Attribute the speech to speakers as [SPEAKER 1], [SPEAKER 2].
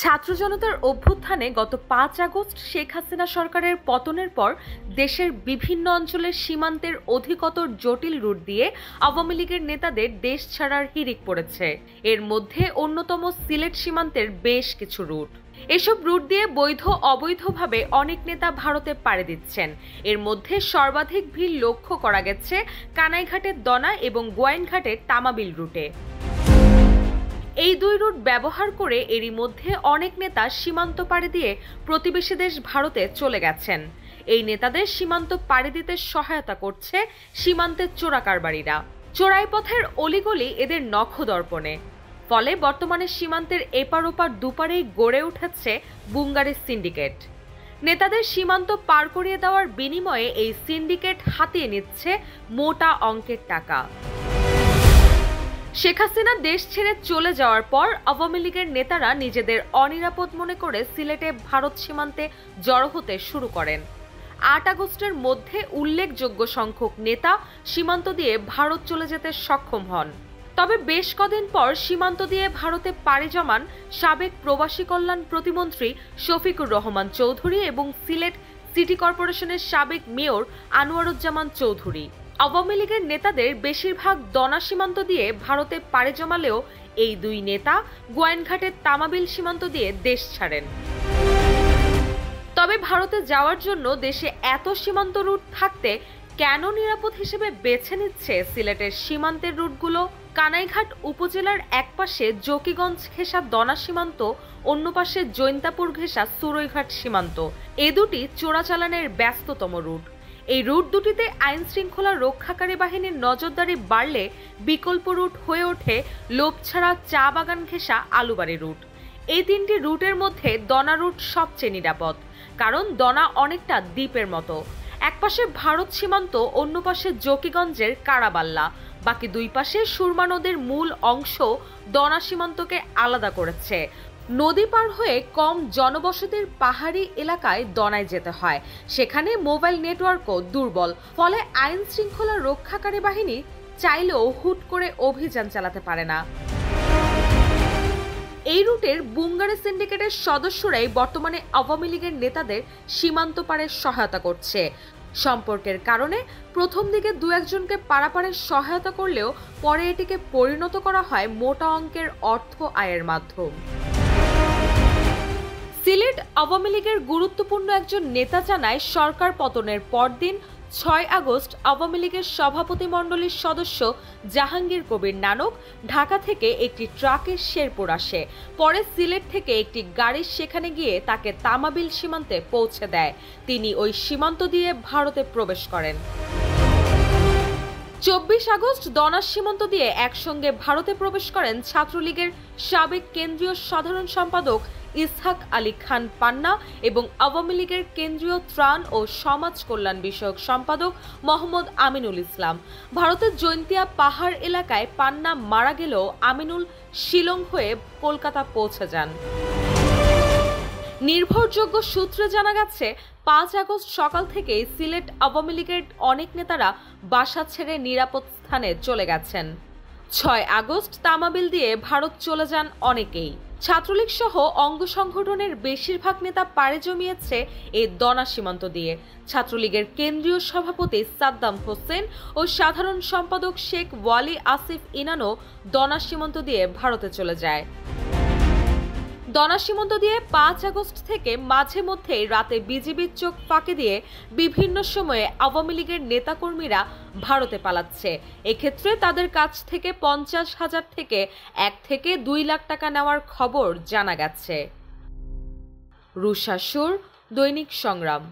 [SPEAKER 1] ছাত্র জনতার অভ্যুত্থানে গত ৫ আগস্ট শেখ হাসিনা সরকারের পতনের পর দেশের বিভিন্ন অঞ্চলের সীমান্তের অধিকতর জটিল রুট দিয়ে আওয়ামী লীগের নেতাদের দেশ ছাড়ার হিড়িক পড়েছে। এর মধ্যে অন্যতম সিলেট সীমান্তের বেশ কিছু রুট। এসব রুট দিয়ে বৈধ অবৈধভাবে অনেক নেতা ভারতে পাড়ি দিচ্ছেন। এর মধ্যে সর্বাধিক ভিড় লক্ষ্য করা গেছে কানাইঘাটের দনা এবং গোয়াইনঘাটের তামাবিল রুটে। এই দুই রুট ব্যবহার করে এরই মধ্যে অনেক নেতা সীমান্ত পাড়ি দিয়ে প্রতিবেশী দেশ ভারতে চলে গেছেন। এই নেতাদের সীমান্ত পাড়ি দিতে সহায়তা করছে সীমান্তের চোরাকারবারিরা। চোরাই পথের অলিগলি এদের নখদর্পণে। ফলে বর্তমানে সীমান্তের এপার ওপার দুপারেই গড়ে উঠেছে বুঙ্গারের সিন্ডিকেট। নেতাদের সীমান্ত পার করিয়ে দেওয়ার বিনিময়ে এই সিন্ডিকেট হাতিয়ে নিচ্ছে মোটা অঙ্কের টাকা। শেখ হাসিনা দেশ ছেড়ে চলে যাওয়ার পর আওয়ামী লীগের নেতারা নিজেদের অনিরাপদ মনে করে সিলেটে ভারত সীমান্তে জড়ো হতে শুরু করেন। ৮ আগস্টের মধ্যে উল্লেখযোগ্য সংখ্যক নেতা সীমান্ত দিয়ে ভারত চলে যেতে সক্ষম হন। তবে বেশ কদিন পর সীমান্ত দিয়ে ভারতে পাড়ি জমান সাবেক প্রবাসী কল্যাণ প্রতিমন্ত্রী শফিকুর রহমান চৌধুরী এবং সিলেট সিটি কর্পোরেশনের সাবেক মেয়র আনোয়ারুজ্জামান চৌধুরী। আওয়ামী লীগের নেতাদের বেশিরভাগ দনা সীমান্ত দিয়ে ভারতে পাড়ি জমালেও এই দুই নেতা গোয়াইনঘাটের তামাবিল সীমান্ত দিয়ে দেশ ছাড়েন। তবে ভারতে যাওয়ার জন্য দেশে এত সীমান্ত রুট থাকতে কেন নিরাপদ হিসেবে বেছে নিচ্ছে সিলেটের সীমান্তের রুটগুলো? কানাইঘাট উপজেলার একপাশে জকিগঞ্জ ঘেঁষা দনা সীমান্ত, অন্য পাশে জৈন্তাপুর ঘেঁষা সুরৈঘাট সীমান্ত। এ দুটি চোরাচালানের ব্যস্ততম রুট। এই রুট দুটিতে আইন শৃঙ্খলা রক্ষাকারী বাহিনীর নজরদারি বাড়লে বিকল্প রুট হয়ে ওঠে লোভছাড়া চা বাগান ঘেঁষা আলুবাড়ি রুট। এই তিনটি রুটের মধ্যে দনা রুট সবচেয়ে নিরাপদ, কারণ দনা অনেকটা দ্বীপের মতো। একপাশে ভারত সীমান্ত, অন্য পাশে জকিগঞ্জের কারাবাল্লা। বাকি দুই পাশে সুরমা নদীর মূল অংশ দনা সীমান্তকে আলাদা করেছে। নদী পার হয়ে কম জনবসতির পাহাড়ি এলাকায় দনায় যেতে হয়। সেখানে মোবাইল নেটওয়ার্কও দুর্বল, ফলে আইন শৃঙ্খলা রক্ষাকারী বাহিনী চাইলেও হুট করে অভিযান চালাতে পারে না। এই রুটের বুঙ্গারি সিন্ডিকেটের সদস্যরাই বর্তমানে আওয়ামী লীগের নেতাদের সীমান্ত পারে সহায়তা করছে। সম্পর্কের কারণে প্রথম দিকে দু একজনকে পারাপারে সহায়তা করলেও পরে এটিকে পরিণত করা হয় মোটা অঙ্কের অর্থ আয়ের মাধ্যম। সিলেট আওয়ামী লীগের গুরুত্বপূর্ণ একজন নেতা জানায়, সরকার পতনের পরদিন ৬ আগস্ট আওয়ামী লীগের সভাপতিমণ্ডলীর সদস্য জাহাঙ্গীর কবির নানক ঢাকা থেকে একটি ট্রাকে শেরপুর আসে। পরে সিলেট থেকে একটি গাড়ি সেখানে গিয়ে তাকে তামাবিল সীমান্তে পৌঁছে দেয়। তিনি ওই সীমান্ত দিয়ে ভারতে প্রবেশ করেন। ২৪ আগস্ট দনা সীমান্ত দিয়ে একসঙ্গে ভারতে প্রবেশ করেন ছাত্রলীগের সাবেক কেন্দ্রীয় সাধারণ সম্পাদক ইসহাক আলী খান পান্না এবং আওয়ামী লীগের কেন্দ্রীয় ত্রাণ ও সমাজ কল্যাণ বিষয়ক সম্পাদক মোহাম্মদ আমিনুল ইসলাম। ভারতের জৈন্তিয়া পাহাড় এলাকায় পান্না মারা গেলেও আমিনুল শিলং হয়ে কলকাতা পৌঁছে যান। নির্ভরযোগ্য সূত্রে জানা গেছে, ৫ আগস্ট সকাল থেকেই সিলেট আওয়ামী লীগের অনেক নেতারা বাসা ছেড়ে নিরাপদ স্থানে চলে গেছেন। ৬ আগস্ট তামাবিল দিয়ে ভারত চলে যান অনেকেই। ছাত্রলীগ সহ অঙ্গ সংগঠনের বেশিরভাগ নেতা পাড়ি জমিয়েছে এই দনা সীমান্ত দিয়ে। ছাত্রলীগের কেন্দ্রীয় সভাপতি সাদ্দাম হোসেন ও সাধারণ সম্পাদক শেখ ওয়ালি আসিফ ইনানও দনা সীমান্ত দিয়ে ভারতে চলে যায়। দনা সীমান্ত দিয়ে ৫ আগস্ট থেকে মাঝে মধ্যেই রাতে বিজিবির চোখ ফাঁকি দিয়ে বিভিন্ন সময়ে আওয়ামী লীগের নেতাকর্মীরা ভারতে পালাচ্ছে। এক্ষেত্রে তাদের কাছ থেকে ৫০,০০০ থেকে ১ থেকে ২ লাখ টাকা নেওয়ার খবর জানা গেছে। রুশা সুর, দৈনিক সংগ্রাম।